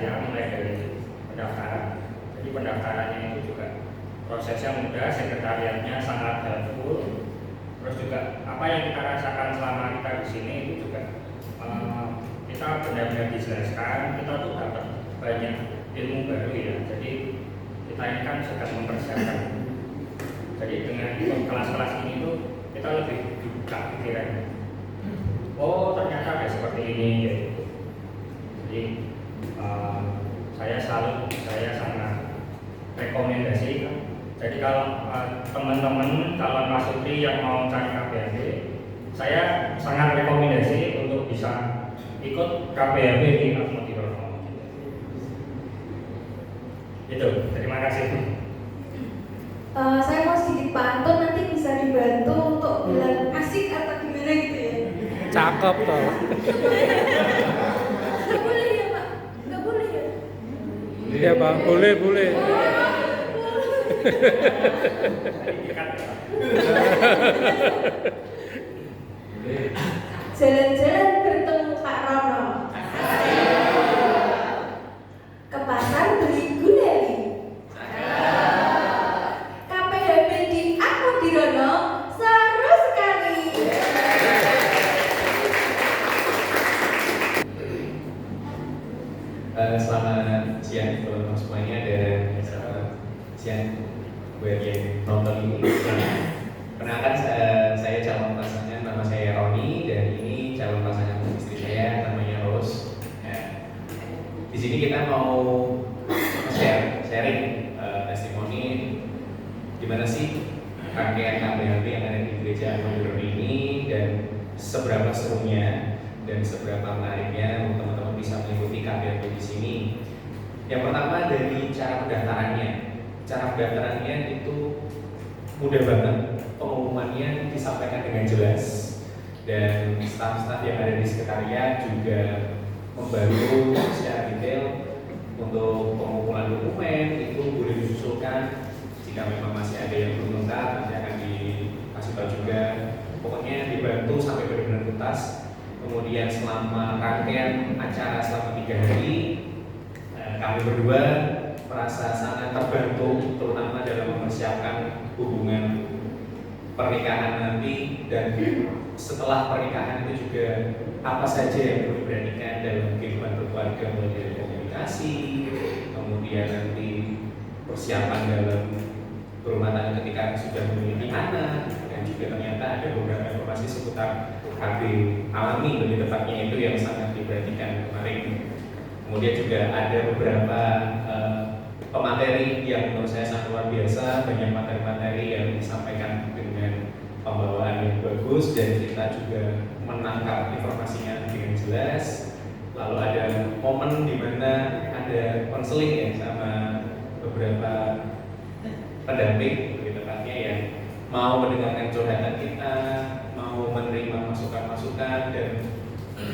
biasanya mulai dari pendaftaran. Jadi pendaftarannya itu juga prosesnya mudah, sekretariatnya sangat helpful. Terus juga apa yang kita rasakan selama kita di sini itu juga kita benar-benar dijelaskan, kita tuh dapat banyak ilmu baru ya. Jadi kita ini kan sedang mempersiapkan. Jadi dengan ikut kelas-kelas ini tuh kita lebih dibuka pikirannya. Oh ternyata ada seperti ini gitu. Jadi saya sangat rekomendasi. Jadi kalau teman-teman calon pasutri yang mau cari KPHB, saya sangat rekomendasi untuk bisa ikut KPHB di Asmodi Rono. Itu, terima kasih. Saya mau sedikit pantun, nanti bisa dibantu untuk bilang asik atau gimana gitu ya. Cakep toh. Nggak boleh ya Pak? Nggak boleh ya? Iya Pak, boleh. Jalan-jalan bertemu Pak Rono. Ke pasar beli gulali. KPHB di Asmodi Rono seru sekali. Selamat siang teman-teman semuanya dan selamat siang buat yang nonton ini. Kenalkan saya calon pasangan, nama saya Roni dan ini calon pasangan istri saya namanya Rose. Ya. Di sini kita mau sharing testimoni gimana sih rangkaian KPHB yang ada di gereja Asmodi Rono ini dan seberapa serunya dan seberapa menariknya teman-teman bisa mengikuti KPHB di sini. Yang pertama dari cara pendaftarannya. Cara pendaftarannya itu mudah banget, pengumumannya disampaikan dengan jelas dan staf-staf yang ada di sekretariat juga membantu secara detail untuk pengumpulan dokumen itu boleh disusulkan jika memang masih ada yang belum lengkap nanti akan dikasih tahu juga. Pokoknya dibantu sampai benar-benar tuntas. Kemudian selama rangkaian acara selama 3 hari kami berdua merasa sangat terbantu terutama dalam mempersiapkan hubungan pernikahan nanti dan setelah pernikahan itu juga apa saja yang perlu diperhatikan dalam kehidupan berkeluarga mulai dari komunikasi, kemudian nanti persiapan dalam berumah tangga ketika sudah memiliki anak dan juga ternyata ada beberapa informasi seputar KB alami lebih tepatnya itu yang sangat diperhatikan kemarin. Kemudian juga ada beberapa pemateri yang menurut saya sangat luar biasa, banyak materi-materi yang disampaikan dengan pembawaan yang bagus dan kita juga menangkap informasinya dengan jelas. Lalu ada momen di mana ada konseling ya sama beberapa pendamping lebih tepatnya yang mau mendengarkan curhatan kita, mau menerima masukan-masukan dan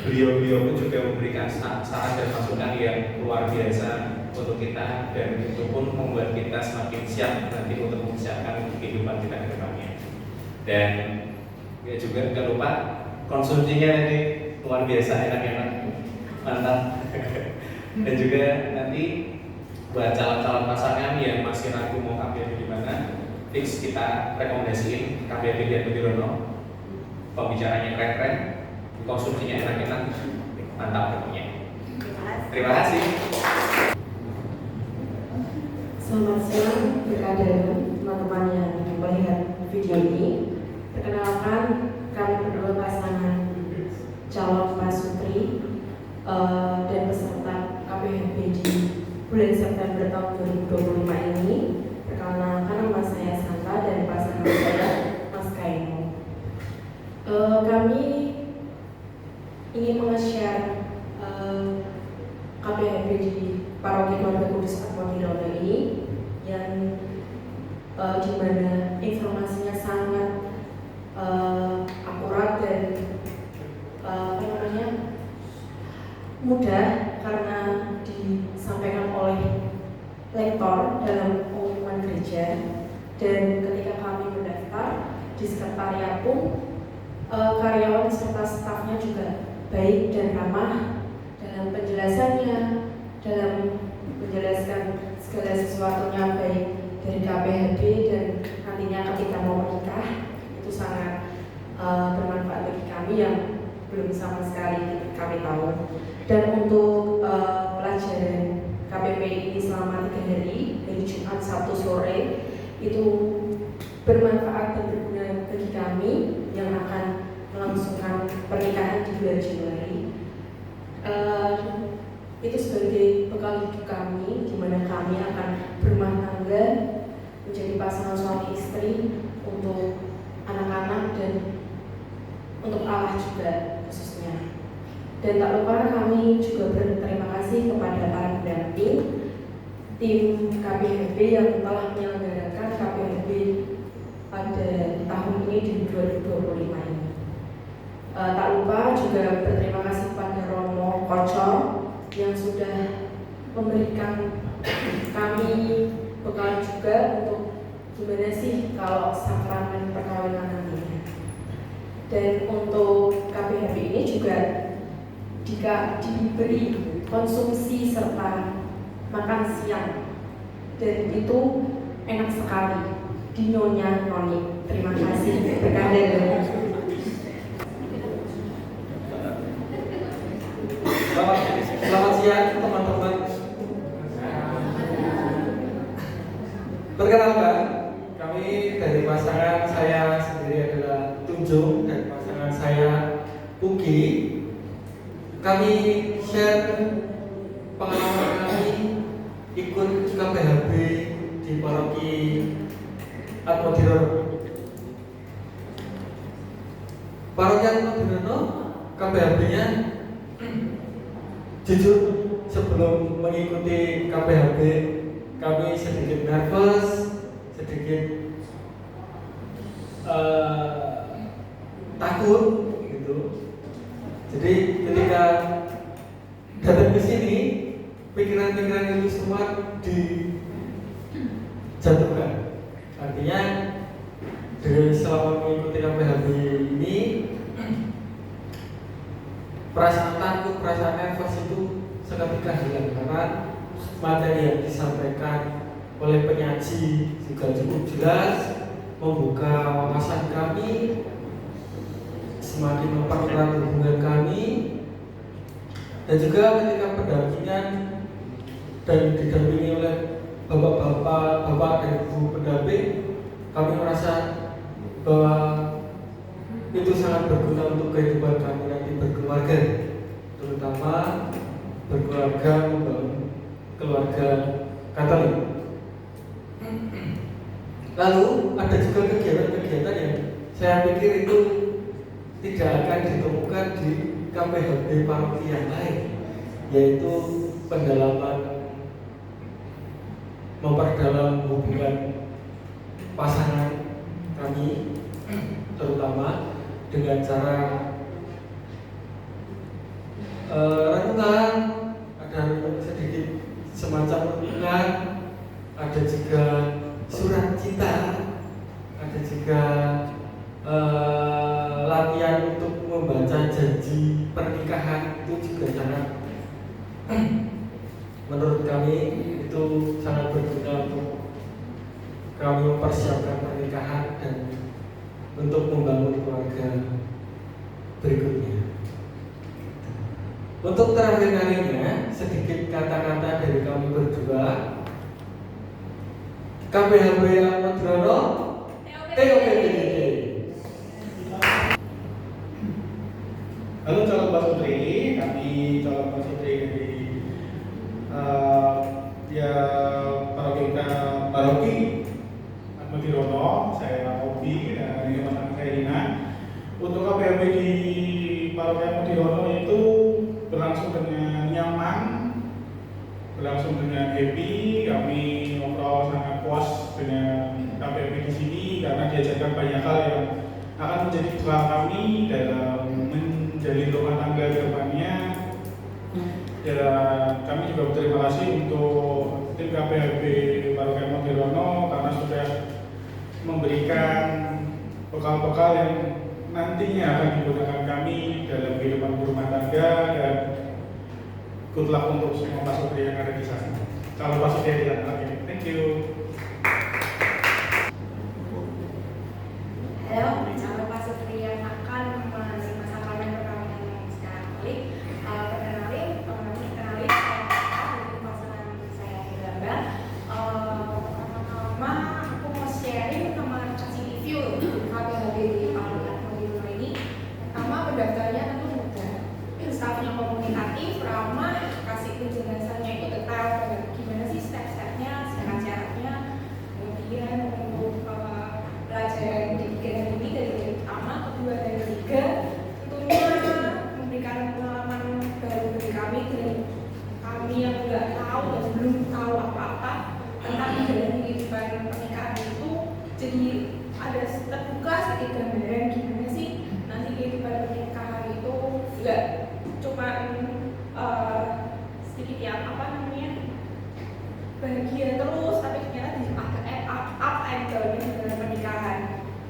beliau-beliau pun juga memberikan saran dan masukan yang luar biasa untuk kita dan itu pun membuat kita semakin siap nanti untuk mempersiapkan kehidupan kita ke depannya. Dan ya juga jangan lupa konsumsinya nanti luar biasa enak-enak, mantap. Dan juga nanti buat calon-calon pasangan yang masih ragu mau KPHB di mana, fix kita rekomendasiin KPHB di Asmodi Rono. Pembicaranya keren-keren, konsumsinya enak-enak, mantap pokoknya. Terima kasih. Selamat siang rekan-rekan teman-teman yang melihat video ini. Perkenalkan, kami berdua pasangan calon pasutri dan peserta KPHB di bulan September tahun 2025 ini. Perkenalkan, nama saya Santa dan pasangan saya Mas Kaino. Kami ingin meng-share KPHB di Paroki Keluarga Kudus Asmodi Rono ini yang di mana informasinya sangat akurat dan mudah karena disampaikan oleh lektor dalam pengumuman gereja. Dan ketika kami mendaftar di sekretariat pun karyawan serta stafnya juga baik dan ramah dalam penjelasannya dalam menjelaskan segala sesuatunya baik dari KPHB dan nantinya ketika mau menikah itu sangat bermanfaat bagi kami yang belum sama sekali kami tahu. Dan untuk pelajaran KPP ini selama 3 hari dari Jumat, Sabtu sore itu bermanfaat dan berguna bagi kami yang akan melangsungkan pernikahan di bulan Januari. Itu sebagai bekal hidup kami, di mana kami akan berumah tangga, menjadi pasangan suami istri untuk anak-anak dan untuk Allah juga khususnya. Dan tak lupa kami juga berterima kasih kepada para pendamping tim KPHB yang telah menyelenggarakan KPHB pada tahun ini di 2025 ini. Tak lupa juga berterima kasih kepada Romo Koco yang sudah memberikan kami bekal juga untuk gimana sih kalau sakramen perkawinan nantinya. Dan untuk KPHB ini juga jika diberi konsumsi serta makan siang dan itu enak sekali di Nyonya Noni. Terima kasih. Berkah dan Selamat siang teman-teman. Perkenalkan, kami dari pasangan saya sendiri adalah Tunjung dan pasangan saya Pugi. Kami share pengalaman kami ikut KPHB di Paroki Atmodirono. Paroki Atmodirono KPHB-nya jujur sebelum mengikuti KPHB kami sedikit nervous, sedikit takut gitu. Jadi ketika datang ke sini, pikiran-pikiran itu semua dijatuhkan. Artinya dari selama mengikuti KPHB ini, perasaan takut, perasaan nervous itu seketika hilang karena materi yang disampaikan oleh penyaji juga cukup jelas, membuka wawasan kami, semakin mempererat hubungan kami, dan juga ketika pendampingan dan didampingi oleh bapak dan ibu pendamping, kami merasa bahwa itu sangat berguna untuk kehidupan kami nanti berkeluarga, terutama berkeluarga membangun keluarga Katolik. Lalu ada juga kegiatan-kegiatan yang saya pikir itu tidak akan ditemukan di KPHB paroki yang lain, yaitu memperdalam hubungan pasangan kami, terutama dengan cara renungan, ada sedikit semacam renungan, ada juga surat cinta, ada juga latihan untuk membaca janji pernikahan. Itu juga sangat menurut kami itu sangat berguna untuk kami mempersiapkan pernikahan dan untuk membangun keluarga berikutnya. Untuk terakhir kalinya, sedikit kata-kata dari kami berdua. KPHB Atmodirono TOPDD. Halo calon pasutri, kami calon pasutri dari Paroki Atmodirono. Saya Obi dan ini pasangan saya Rina. Untuk KPHB di Paroki Atmodirono itu berlangsung dengan nyaman, berlangsung dengan happy. Kami ngobrol sangat puas dengan KPHB di sini karena diajarkan banyak hal yang akan menjadi bekal kami dalam menjalin rumah tangga ke depannya. Ya, kami juga berterima kasih untuk tim KPHB Paroki Atmodirono karena sudah memberikan bekal-bekal yang nantinya akan digunakan kami dalam kehidupan rumah tangga dan good luck untuk semua pasutri yang ada di sana. Calon pasutri yang ada. Oke, thank you. Halo, calon pasutri yang akan menerima sakramen perkawinan secara Katolik. Kenalin, dari pasangan saya Hilda. Pertama-tama aku mau sharing sama kasih review KPHB di Parokian Modilo ini. Pertama, pendaftarnya tentu mudah, stafnya komunikatif, ramah, kasih penjelasannya itu detail dan gimana sih step-stepnya, syarat-syaratnya, kemudian untuk pelajaran pendidikan ini dari pertama, kedua, dan ketiga tentunya memberikan pengalaman baru bagi kami dan kami yang nggak tahu dan belum tahu apa-apa tentang menjalani kehidupan pernikahan itu, jadi ada terbuka sedikit gambaran gimana sih nanti kehidupan pernikahan itu nggak cuma sedikit yang bahagia terus, tapi ternyata ada up and down dalam pernikahan.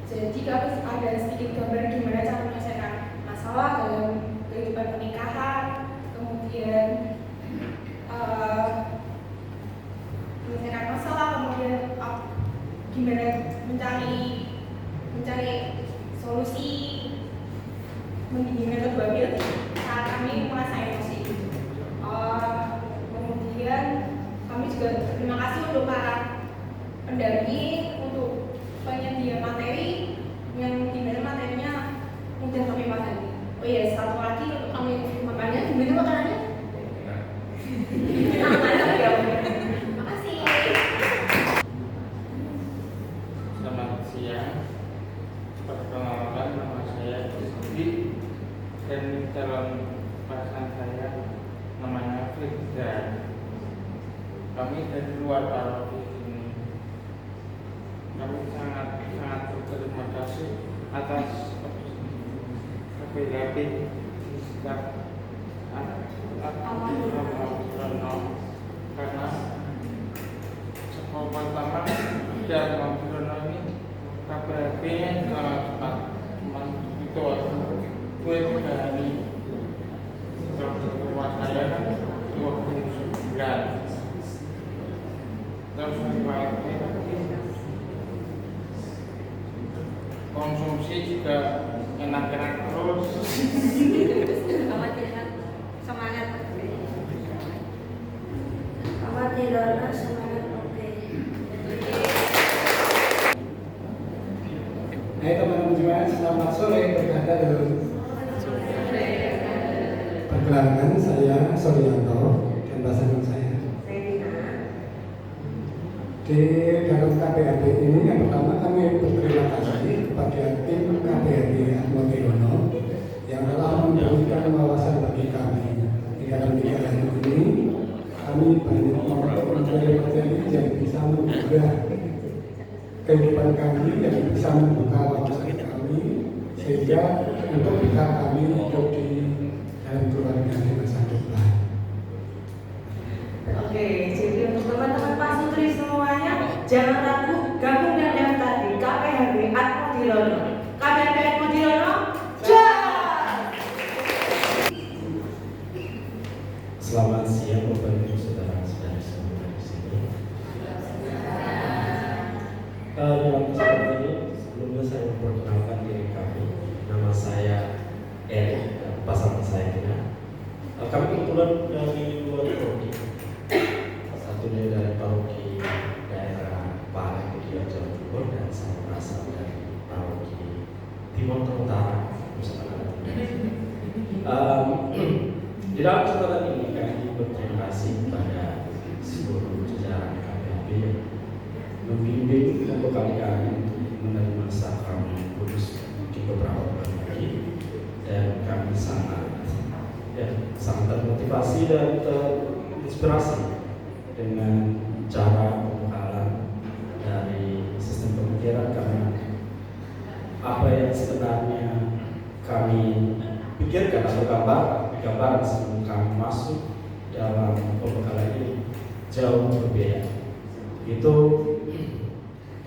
Jadi kami ada sedikit gambaran gimana cara menyelesaikan masalah dalam kehidupan pernikahan, kemudian menyelesaikan masalah, kemudian gimana mencari solusi mendinginkan kedua belah saat kami merasa emosi. Kemudian kami juga terima kasih untuk para pendamping untuk penyedia materi yang dimana materinya mudah kami pahami. Oh iya, satu lagi untuk kami makannya, gimana makanannya? Terima kasih. Selamat siang. Perkenalkan, nama saya Rizky dan calon pasangan saya namanya Frida. Kami dari luar paroki ini. Kami sangat berterima kasih atas KPHB setiap karena sekolah pertama dan Mampurono ini KPHB-nya sangat cepat. Itu gue berani rumah saya kan 29. Terus konsumsi juga enak-enak terus. Semangat. Selamat Hilda, semangat. Oke. Hai teman-teman semua, selamat sore, berkata dulu. Perkenalkan, saya Suryanto dan pasangan saya. Di dalam KPHB ini yang pertama kami berterima kasih kepada tim KPHB Modilo yang telah memberikan wawasan bagi kami. Di dalam 3 hari ini kami banyak mempelajari materi yang bisa mengubah kehidupan kami, yang bisa membuka wawasan kami sehingga untuk bisa kami hidup di dalam keluarga di masa depan. Oke, jadi untuk teman-teman pasutri semuanya, jangan ragu, gabung dan daftar di KPHB Modilo. KPHB Modilo, Selamat siang Bapak Ibu saudara-saudari semua di sini. Dalam kesempatan ini, sebelumnya saya memperkenalkan diri kami. Nama saya Eri, pasangan saya Gina. Kami kebetulan dari luar paroki. Satunya dari paroki daerah Parangkudia Jawa Timur dan saya berasal dari paroki Timur Utara Nusa Tenggara Timur. Di dalam kesempatan ini kami berterima kasih kepada seluruh jajaran KPHB yang membimbing membekali kami untuk menerima sakramen kudus di beberapa bulan lagi, dan kami sangat termotivasi dan terinspirasi dengan cara pembekalan dari sistem pemikiran kami, apa yang sebenarnya kami pikirkan atau gambaran sebelum kami masuk dalam pembekalan ini jauh berbeda. Itu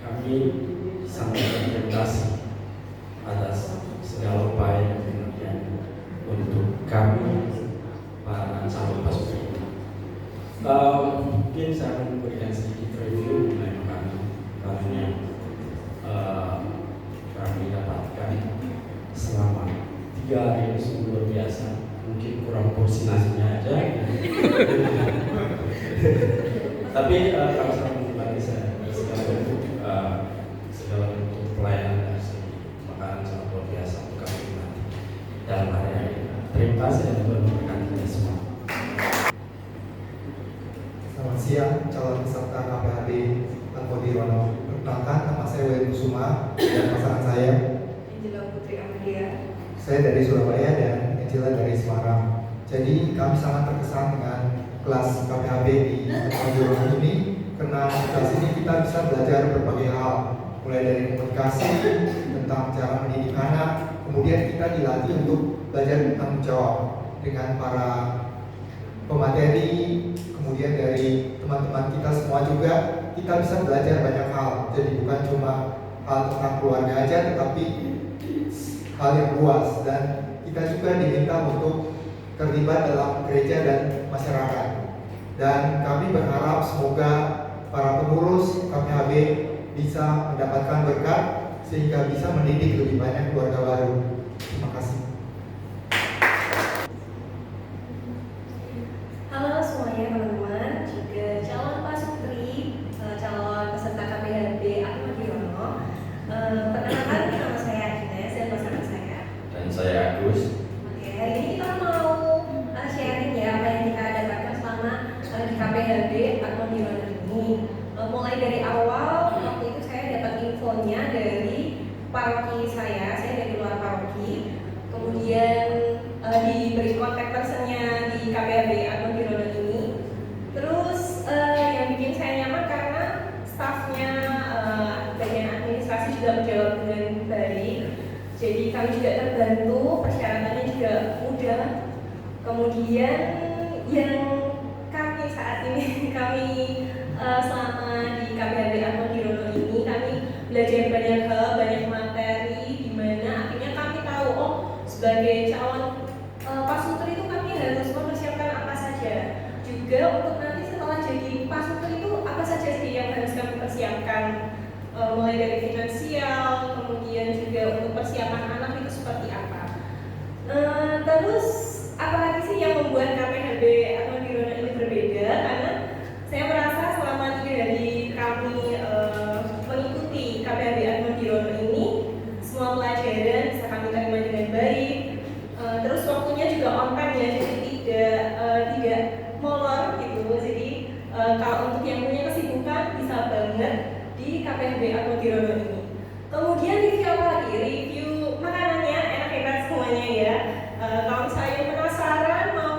kami sangat berterima kasih atas segala upaya dan pengertian untuk kami para calon pasutri. memberikan sedikit review mengenai makanan yang kami dapatkan selama 3 hari ini sungguh luar biasa. Mungkin kurang porsi nasinya aja. Tapi kami sangat menikmati segala bentuk pelayanan dari segi makanan sangat luar biasa untuk kami nikmati dalam hari ini. Terima kasih dan Tuhan memberkati kita semua. Selamat siang, calon peserta KPHB Atmodi Rono. Perkenalkan, nama saya Weli Kusuma dan pasangan saya Angela Putri Amadia. Saya dari Surabaya dan Angela dari Semarang. Jadi kami sangat terkesan dengan kelas KPHB di Atmodi Rono ini karena di kelas ini kita bisa belajar berbagai hal, mulai dari komunikasi, tentang cara mendidik anak, kemudian kita dilatih untuk belajar tanggung jawab dengan para pemateri, kemudian dari teman-teman kita semua juga kita bisa belajar banyak hal. Jadi bukan cuma hal tentang keluarga aja, tetapi hal yang luas, dan kita juga diminta untuk terlibat dalam gereja dan masyarakat. Dan kami berharap semoga para pengurus KPHB bisa mendapatkan berkat sehingga bisa mendidik lebih banyak keluarga baru. Terima kasih. Halo semuanya teman-teman, juga calon pasutri, calon peserta KPHB Atmodi Rono. Perkenalkan, nama saya Agnes dan pasangan saya. Dan saya Agus. Oke, hari ini kita mau sharing ya apa yang kita dapatkan selama di KPHB Atmodi Rono ini. Mulai dari awal, waktu itu saya dapat infonya dari paroki saya dari luar paroki. Kemudian diberi kontak personnya di KPHB Atmodi Rono ini. Terus yang bikin saya nyaman karena stafnya bagian administrasi juga menjawab dengan baik. Jadi kami juga terbantu, persyaratannya juga mudah. Kemudian yang kami saat ini selama di KPHB Atmodi Rono ini kami belajar banyak hal, banyak materi, di mana akhirnya kami tahu sebagai calon pasutri itu kami harus mempersiapkan apa saja. Juga untuk nanti setelah jadi pasutri itu apa saja sih yang harus kami persiapkan, mulai dari finansial, kemudian juga untuk persiapan anak itu seperti apa. Terus apalagi sih yang membuat KPHB Atmodi Rono ini berbeda, karena saya merasa selama 3 hari kami mengikuti KPHB Atmodi Rono ini, semua pelajaran bisa kami terima dengan baik. Terus waktunya juga on time ya, jadi tidak molor gitu. Jadi kalau untuk yang punya kesibukan bisa banget di KPHB Atmodi Rono ini. Kemudian review apa lagi? Review makanannya enak-enak semuanya ya. Kalau misalnya penasaran mau